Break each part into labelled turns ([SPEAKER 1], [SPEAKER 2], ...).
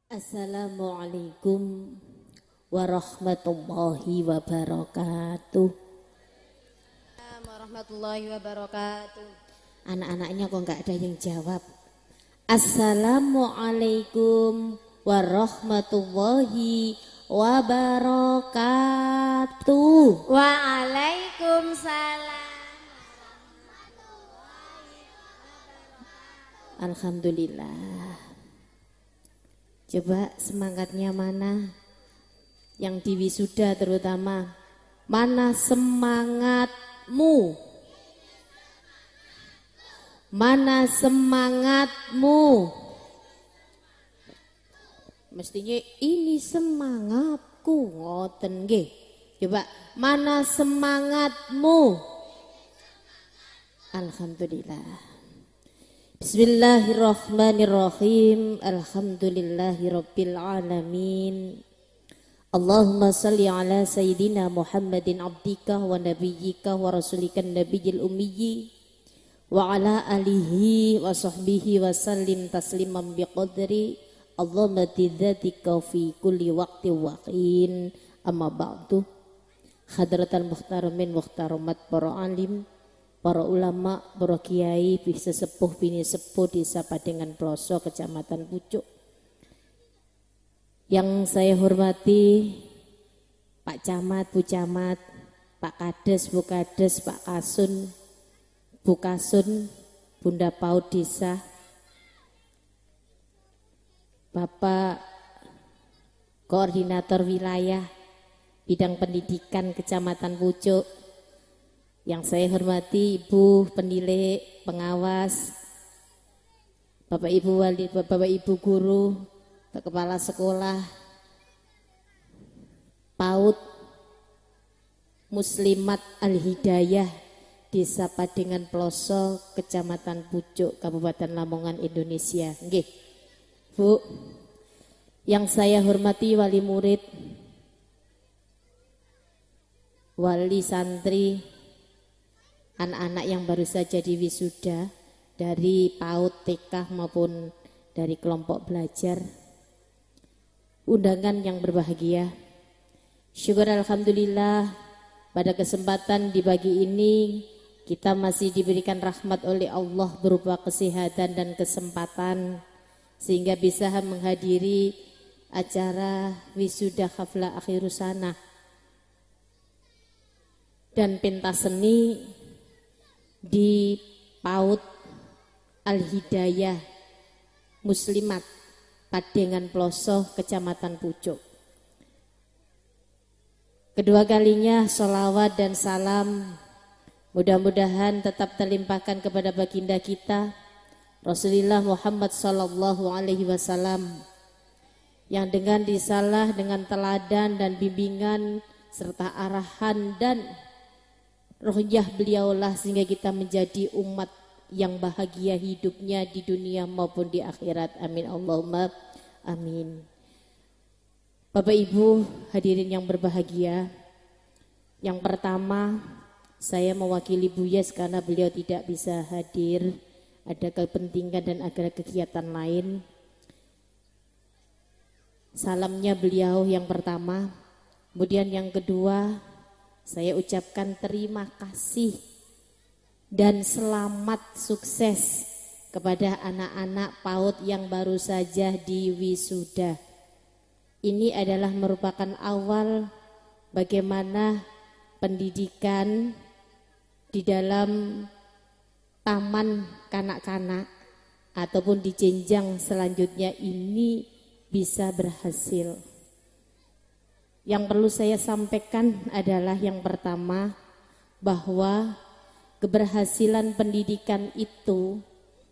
[SPEAKER 1] Assalamualaikum warahmatullahi wabarakatuh.
[SPEAKER 2] Warahmatullahi wabarakatuh.
[SPEAKER 1] Anak-anaknya kok nggak ada yang jawab. Assalamualaikum warahmatullahi wabarakatuh.
[SPEAKER 2] Waalaikumsalam.
[SPEAKER 1] Alhamdulillah. Coba semangatnya mana? Yang di wisuda terutama. Mana semangatmu? Mana semangatmu? Mestinya ini semangatku, ngoten nggih. Coba mana semangatmu? Alhamdulillah. Bismillahirrahmanirrahim. Alhamdulillahirabbil alamin. Allahumma salli ala sayyidina Muhammadin abdika wa nabiyyika wa rasulika nabiyil ummi wa ala alihi wa sahbihi wa sallim tasliman biqadri Allahumma tidzatika fi kulli waqti waqin. Amma ba'du. Hadratal muhtaramin muhtaramat para alim, para ulama, para kiai, bisa sepuh bini sepuh di Sapadengan Ploso, Kecamatan Pucuk. Yang saya hormati Pak Camat, Bu Camat, Pak Kades, Bu Kades, Pak Kasun, Bu Kasun, Bunda Paud Desa, Bapak Koordinator Wilayah Bidang Pendidikan Kecamatan Pucuk. Yang saya hormati Ibu Pendilik, Pengawas, Bapak Ibu Wali, Bapak Ibu Guru, Kepala Sekolah, PAUD, Muslimat Al-Hidayah, Desa Padengan Ploso, Kecamatan Pucuk, Kabupaten Lamongan, Indonesia. Nggih, Bu. Yang saya hormati wali murid, wali santri, anak-anak yang baru saja diwisuda dari PAUD, TK maupun dari kelompok belajar, undangan yang berbahagia. Syukur alhamdulillah pada kesempatan di pagi ini kita masih diberikan rahmat oleh Allah berupa kesehatan dan kesempatan sehingga bisa menghadiri acara wisuda haflah akhirus sanah dan pentas seni di PAUD Al-Hidayah Muslimat Padengan Ploso, Kecamatan Pucuk. Kedua kalinya sholawat dan salam mudah-mudahan tetap terlimpahkan kepada baginda kita Rasulullah Muhammad sallallahu alaihi wasallam yang dengan disalah dengan teladan dan bimbingan serta arahan dan rohiyah beliaulah sehingga kita menjadi umat yang bahagia hidupnya di dunia maupun di akhirat. Amin Allahumma amin. Bapak Ibu hadirin yang berbahagia, yang pertama saya mewakili Bu Yes karena beliau tidak bisa hadir, ada kepentingan dan ada kegiatan lain. Salamnya beliau yang pertama, kemudian yang kedua saya ucapkan terima kasih dan selamat sukses kepada anak-anak PAUD yang baru saja diwisuda. Ini adalah merupakan awal bagaimana pendidikan di dalam taman kanak-kanak ataupun di jenjang selanjutnya ini bisa berhasil. Yang perlu saya sampaikan adalah yang pertama bahwa keberhasilan pendidikan itu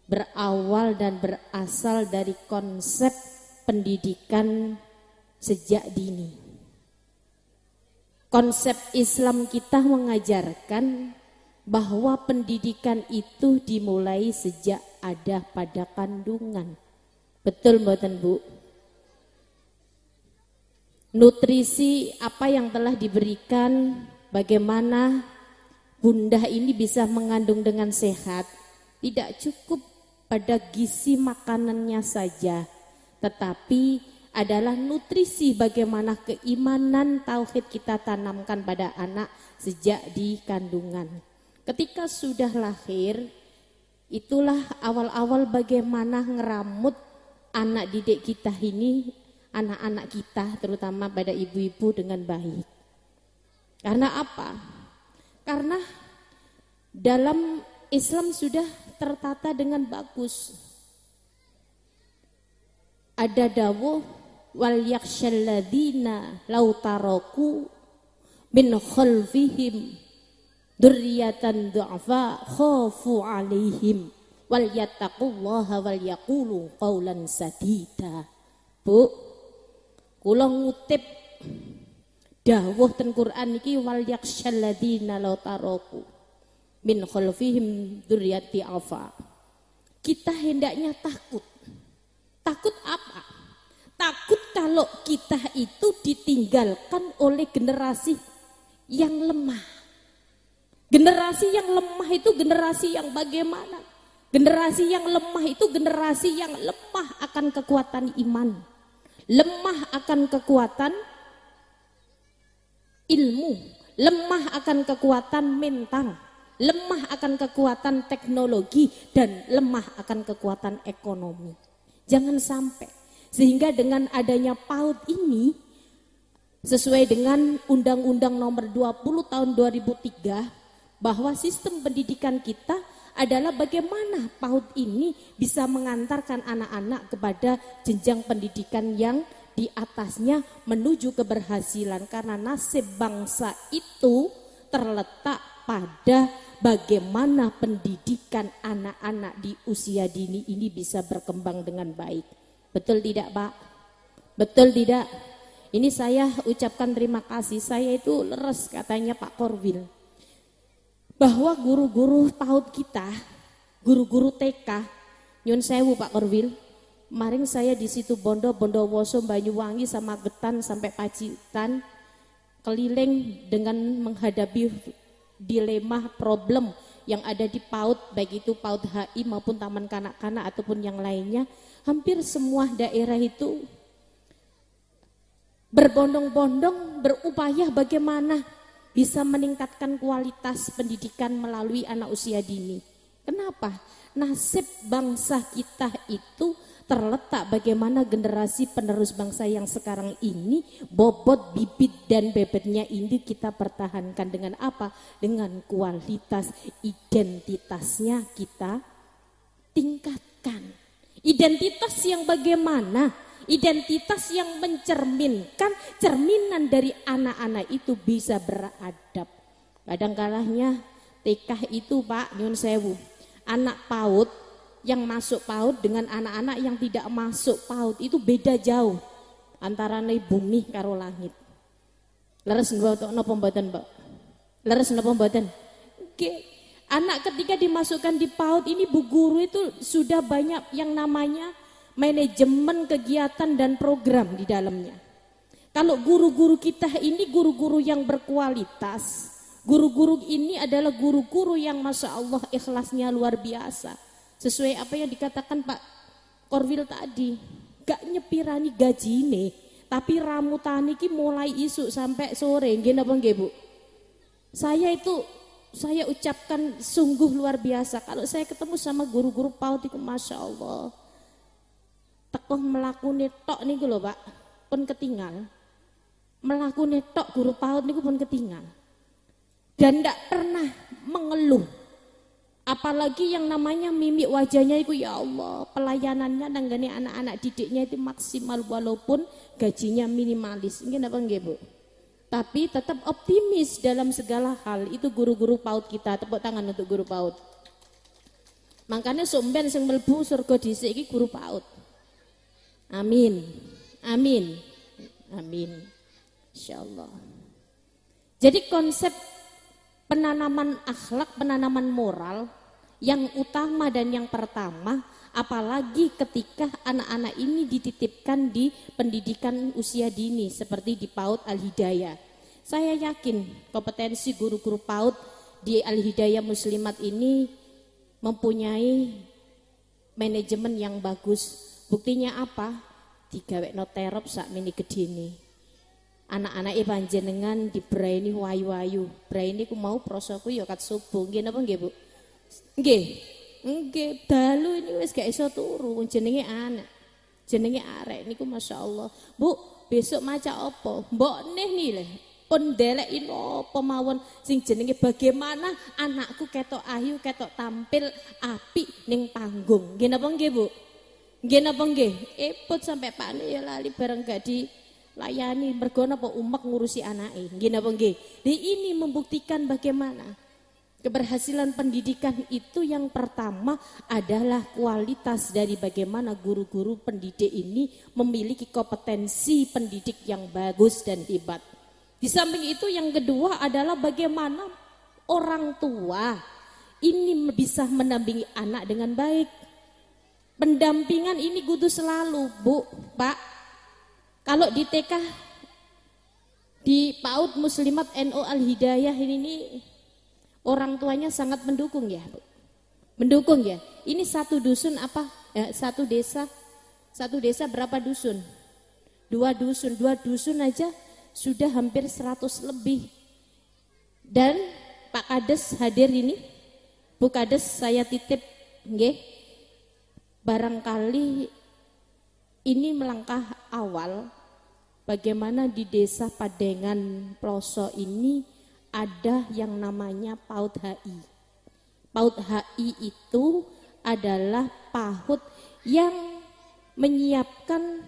[SPEAKER 1] berawal dan berasal dari konsep pendidikan sejak dini. Konsep Islam kita mengajarkan bahwa pendidikan itu dimulai sejak ada pada kandungan. Betul mboten Bu? Nutrisi apa yang telah diberikan, bagaimana bunda ini bisa mengandung dengan sehat, tidak cukup pada gizi makanannya saja, tetapi adalah nutrisi bagaimana keimanan tauhid kita tanamkan pada anak sejak di kandungan. Ketika sudah lahir, itulah awal-awal bagaimana ngeramut anak didik kita ini, anak-anak kita terutama pada ibu-ibu dengan baik. Karena apa? Karena dalam Islam sudah tertata dengan bagus. Ada dawuh wal yakshalladzina law taraku min khalfihim dzurriyyatan du'afa khafu 'alaihim wal yattaqullaha wal yaqulu qaulan sadida. Bu, kula ngutip dawuh ten Quran iki wal yakshalladzina law taraku min khalfihim dzurriyyati afa. Kita hendaknya takut. Takut apa? Takut kalau kita itu ditinggalkan oleh generasi yang lemah. Generasi yang lemah itu generasi yang bagaimana? Generasi yang lemah itu generasi yang lemah akan kekuatan iman. Lemah akan kekuatan ilmu. Lemah akan kekuatan mental. Lemah akan kekuatan teknologi. Dan lemah akan kekuatan ekonomi. Jangan sampai. Sehingga dengan adanya PAUD ini, sesuai dengan Undang-Undang Nomor 20 Tahun 2003, bahwa sistem pendidikan kita adalah bagaimana PAUD ini bisa mengantarkan anak-anak kepada jenjang pendidikan yang di atasnya menuju keberhasilan. Karena nasib bangsa itu terletak pada bagaimana pendidikan anak-anak di usia dini ini bisa berkembang dengan baik. Betul tidak, Pak? Betul tidak? Ini saya ucapkan terima kasih. Saya itu leres katanya Pak Korwil. Bahwa guru-guru PAUD kita, guru-guru TK, nyun sewu Pak Korwil. Kemarin saya di situ Bondowoso, Banyuwangi sama Getan sampai Pacitan, keliling dengan menghadapi dilema problem yang ada di PAUD, baik itu PAUD HI maupun taman kanak-kanak ataupun yang lainnya. Hampir semua daerah itu berbondong-bondong berupaya bagaimana bisa meningkatkan kualitas pendidikan melalui anak usia dini. Kenapa? Nasib bangsa kita itu terletak bagaimana generasi penerus bangsa yang sekarang ini, bobot bibit dan bebetnya ini kita pertahankan dengan apa? Dengan kualitas identitasnya kita tingkatkan. Identitas yang bagaimana? Identitas yang mencerminkan, cerminan dari anak-anak itu bisa beradab. Kadang-kalanya TK itu Pak nyun sewu, anak PAUD yang masuk PAUD dengan anak-anak yang tidak masuk PAUD itu beda jauh antara bumi karo langit. Leres napa mboten, Mbak? Leres napa mboten? Oke. Anak ketika dimasukkan di PAUD ini Bu Guru itu sudah banyak yang namanya manajemen kegiatan dan program di dalamnya. Kalau guru-guru kita ini guru-guru yang berkualitas, guru-guru ini adalah guru-guru yang Masya Allah ikhlasnya luar biasa. Sesuai apa yang dikatakan Pak Korwil tadi, gak nyepirani gaji ini, tapi ramutani ki mulai isuk sampai sore, nggih napa nggih Bu? Saya ucapkan sungguh luar biasa. Kalau saya ketemu sama guru-guru PAUD itu Masya Allah, tekoh melakuni tok nih lho Pak, pun ketinggal. Melakuni tok guru PAUD niku pun ketinggal. Dan tidak pernah mengeluh. Apalagi yang namanya mimik wajahnya itu ya Allah, pelayanannya nanggani anak-anak didiknya itu maksimal walaupun gajinya minimalis. Ini apa nggih Bu? Tapi tetap optimis dalam segala hal. Itu guru-guru PAUD kita. Tepuk tangan untuk guru PAUD. Makanya somben sing mlebu surga dhisik iki guru PAUD. Amin. Amin. Amin. Insyaallah. Jadi konsep penanaman akhlak, penanaman moral yang utama dan yang pertama, apalagi ketika anak-anak ini dititipkan di pendidikan usia dini seperti di PAUD Al-Hidayah. Saya yakin kompetensi guru-guru PAUD di Al-Hidayah Muslimat ini mempunyai manajemen yang bagus. Buktinya apa? digawekno terop sak mini gedene. Anak-anake panjenengan dibraini wayu-wayu. Braini ku mau prosoku ya kat subuh. Nggih napa nggih, Bu? Nggih. Nggih, dalu ini wis gak iso turu, jenenge anak. Jenenge arek niku masyaallah. Bu, besok maca apa? Mbok nih nih le. Pun ndeleki apa mawon sing jenenge bagaimana anakku ketok ayu, ketok tampil apik ning panggung. Nggih napa nggih, Bu? Nggih napa nggih? Epot sampai pakne ya lali bareng gak dilayani mergo napa umek ngurusi anake. Nggih napa nggih? Ini membuktikan bagaimana keberhasilan pendidikan itu yang pertama adalah kualitas dari bagaimana guru-guru pendidik ini memiliki kompetensi pendidik yang bagus dan hebat. Di samping itu yang kedua adalah bagaimana orang tua ini bisa mendampingi anak dengan baik. Pendampingan ini kudu selalu, Bu, Pak. Kalau di TK di PAUD Muslimat NU Al Hidayah ini orang tuanya sangat mendukung ya, Bu. Mendukung ya. Ini satu dusun apa? Satu desa berapa dusun? Dua dusun aja sudah hampir 100 lebih. Dan Pak Kades hadir ini. Bu Kades saya titip, nggih. Barangkali ini melangkah awal bagaimana di desa Padengan Ploso ini ada yang namanya PAUD HI. PAUD HI itu adalah PAUD yang menyiapkan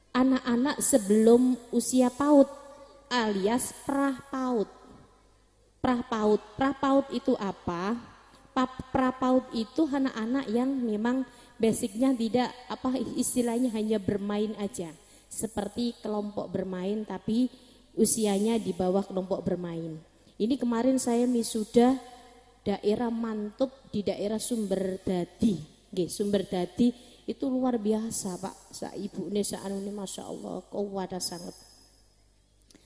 [SPEAKER 1] anak-anak sebelum usia PAUD alias pra-PAUD. Pra-PAUD itu apa? Pra-PAUD itu anak-anak yang memang basicnya tidak istilahnya hanya bermain aja. Seperti kelompok bermain tapi usianya di bawah kelompok bermain. Ini kemarin saya wisuda daerah Mantub di daerah Sumberdadi. Nggih, Sumberdadi itu luar biasa, Pak. Sa ibune sa anune masyaallah kuwat sangat.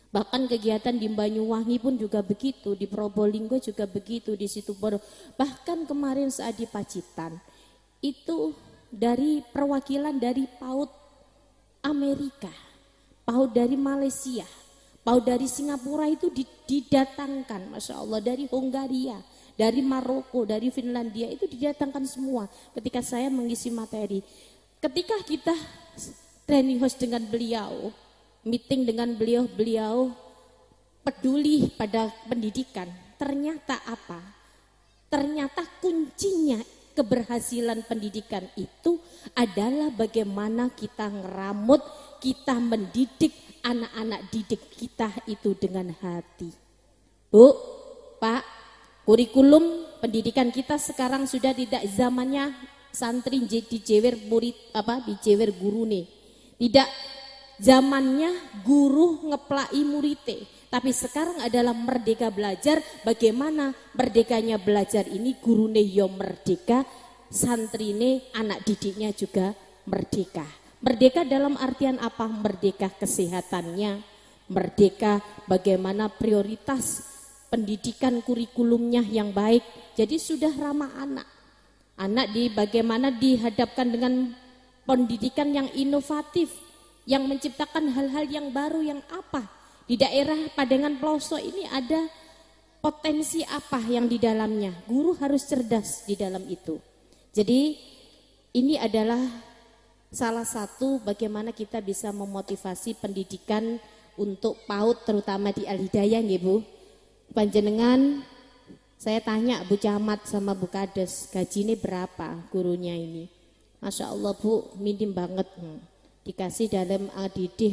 [SPEAKER 1] Bahkan kegiatan di Banyuwangi pun juga begitu, di Probolinggo juga begitu, di Situbondo. Bahkan kemarin saat di Pacitan itu dari perwakilan dari PAUD Amerika, PAUD dari Malaysia, PAUD dari Singapura itu didatangkan, Masya Allah, dari Hongaria, dari Maroko, dari Finlandia itu didatangkan semua ketika saya mengisi materi. Ketika kita training host dengan beliau, meeting dengan beliau peduli pada pendidikan, ternyata apa? Ternyata kuncinya keberhasilan pendidikan itu adalah bagaimana kita ngeramut, kita mendidik anak-anak didik kita itu dengan hati. Bu, Pak, kurikulum pendidikan kita sekarang sudah tidak zamannya santri dijewer murid dijewer guru nih. Tidak zamannya guru ngeplai murite. Tapi sekarang adalah merdeka belajar, bagaimana merdekanya belajar ini gurune yo merdeka, santrine anak didiknya juga merdeka. Merdeka dalam artian apa? Merdeka kesehatannya, merdeka bagaimana prioritas pendidikan kurikulumnya yang baik. Jadi sudah ramah anak. Anak bagaimana dihadapkan dengan pendidikan yang inovatif, yang menciptakan hal-hal yang baru yang apa? Di daerah Padengan Ploso ini ada potensi apa yang di dalamnya? Guru harus cerdas di dalam itu. Jadi ini adalah salah satu bagaimana kita bisa memotivasi pendidikan untuk PAUD terutama di Al Hidayah nggih Bu. Panjenengan saya tanya Bu Camat sama Bu Kades, gajinya berapa gurunya ini? Masya Allah Bu, minim banget. Dikasih dalam ADD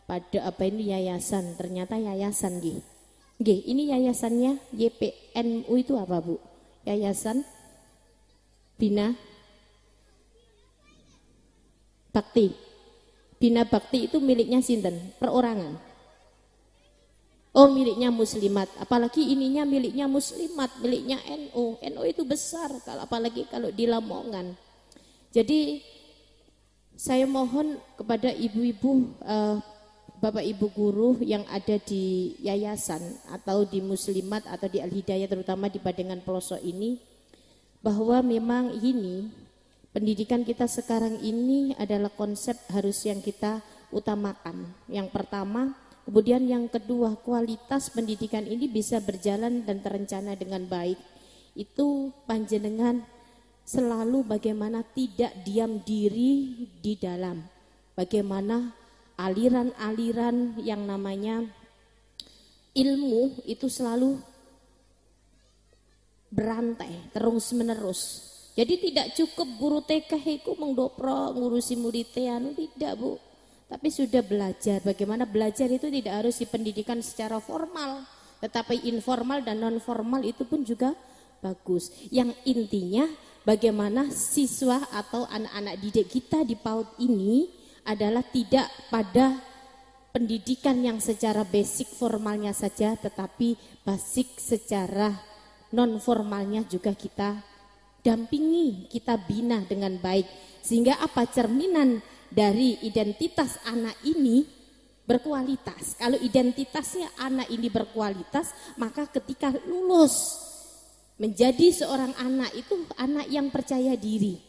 [SPEAKER 1] pada ini yayasan, ternyata yayasan nggih. Nggih, ini yayasannya YPNU itu apa Bu? Yayasan Bina Bakti. Bina Bakti itu miliknya sinten? Perorangan. Oh, miliknya muslimat. Apalagi ininya miliknya muslimat, miliknya NU. NU itu besar, apalagi kalau di Lamongan. Jadi saya mohon kepada ibu-ibu Bapak Ibu guru yang ada di yayasan atau di muslimat atau di Al Hidayah terutama di Padengan Ploso ini, bahwa memang ini pendidikan kita sekarang ini adalah konsep harus yang kita utamakan. Yang pertama, kemudian yang kedua, kualitas pendidikan ini bisa berjalan dan terencana dengan baik. Itu panjenengan selalu bagaimana tidak diam diri di dalam. Bagaimana aliran-aliran yang namanya ilmu itu selalu berantai terus menerus. Jadi tidak cukup guru TK itu mengdopro ngurusi muridnya, tidak Bu. Tapi sudah belajar. Bagaimana belajar itu tidak harus di pendidikan secara formal, tetapi informal dan non formal itu pun juga bagus. Yang intinya bagaimana siswa atau anak-anak didik kita di PAUD ini adalah tidak pada pendidikan yang secara basic formalnya saja, tetapi basic secara non formalnya juga kita dampingi, kita bina dengan baik. Sehingga apa, cerminan dari identitas anak ini berkualitas. Kalau identitasnya anak ini berkualitas, maka ketika lulus menjadi seorang anak itu anak yang percaya diri.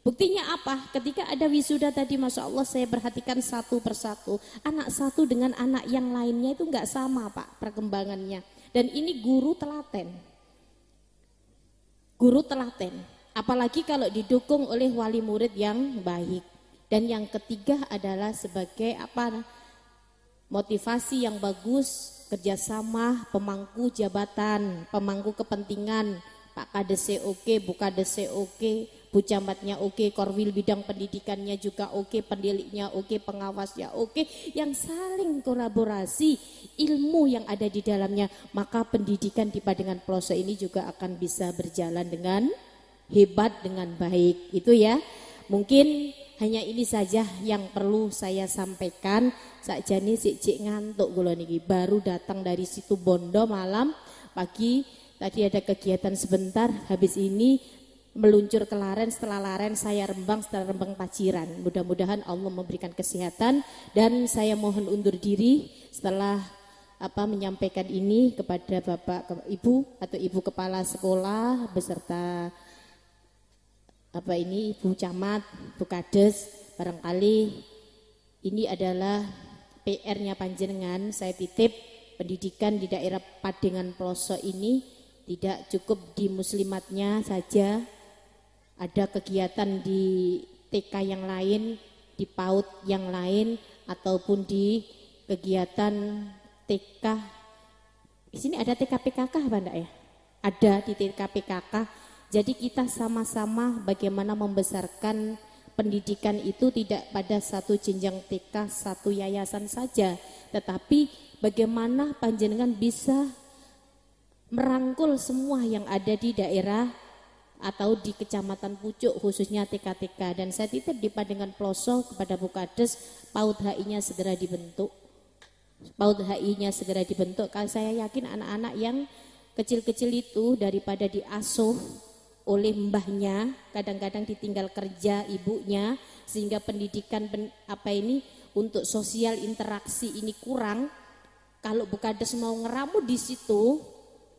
[SPEAKER 1] Buktinya apa? Ketika ada wisuda tadi, Masya Allah saya perhatikan satu persatu. Anak satu dengan anak yang lainnya itu enggak sama Pak perkembangannya. Dan ini guru telaten. Guru telaten, apalagi kalau didukung oleh wali murid yang baik. Dan yang ketiga adalah sebagai apa, motivasi yang bagus, kerjasama, pemangku jabatan, pemangku kepentingan, Pak Kades oke, Bu Kades oke, Bu Camatnya oke, Korwil bidang pendidikannya juga oke, pendidiknya oke, pengawasnya oke, yang saling kolaborasi ilmu yang ada di dalamnya, maka pendidikan di Pademangan Ploso ini juga akan bisa berjalan dengan hebat, dengan baik. Itu ya, mungkin hanya ini saja yang perlu saya sampaikan. Sakjane sik ngantuk kula niki, baru datang dari situ Bondo malam pagi. Tadi ada kegiatan sebentar, habis ini meluncur ke Laren, setelah Laren saya Rembang, setelah Rembang Paciran. Mudah-mudahan Allah memberikan kesehatan, dan saya mohon undur diri setelah menyampaikan ini kepada Bapak Ibu atau Ibu Kepala Sekolah beserta Ibu Camat, Bu Kades. Barangkali ini adalah PR-nya panjenengan. Saya titip pendidikan di daerah Pademangan Ploso ini tidak cukup di muslimatnya saja, ada kegiatan di TK yang lain, di PAUD yang lain, ataupun di kegiatan TK. Di sini ada TK PKK apa enggak ya? Ada di TK PKK. Jadi kita sama-sama bagaimana membesarkan pendidikan itu tidak pada satu jenjang TK, satu yayasan saja, tetapi bagaimana panjenengan bisa merangkul semua yang ada di daerah atau di Kecamatan Pucuk, khususnya TK-TK. Dan saya titip di Pademangan Ploso kepada Bu Kades, PAUD HI-nya segera dibentuk. PAUD HI-nya segera dibentuk. Kalau saya yakin anak-anak yang kecil-kecil itu daripada diasuh oleh mbahnya, kadang-kadang ditinggal kerja ibunya, sehingga pendidikan untuk sosial interaksi ini kurang. Kalau Bu Kades mau ngeramu di situ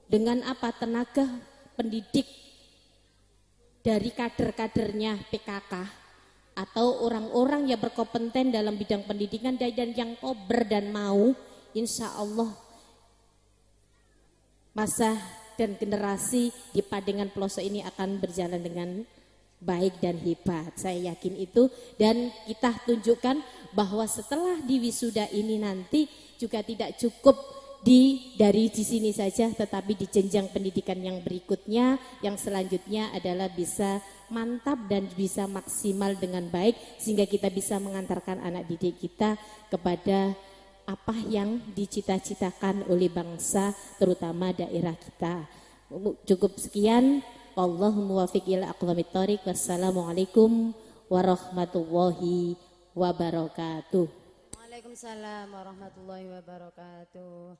[SPEAKER 1] dengan tenaga pendidik dari kader-kadernya PKK atau orang-orang yang berkompeten dalam bidang pendidikan dan yang kober dan mau, insya Allah masa dan generasi di Pademangan Ploso ini akan berjalan dengan baik dan hebat. Saya yakin itu, dan kita tunjukkan bahwa setelah di wisuda ini nanti juga tidak cukup dari di sini saja, tetapi di jenjang pendidikan yang berikutnya, yang selanjutnya adalah bisa mantap dan bisa maksimal dengan baik, sehingga kita bisa mengantarkan anak didik kita kepada apa yang dicita-citakan oleh bangsa, terutama daerah kita. Cukup sekian. Wallahu muwaffiq ila aqwamit thoriq. Wassalamualaikum warahmatullahi wabarakatuh.
[SPEAKER 2] Waalaikumsalam warahmatullahi wabarakatuh.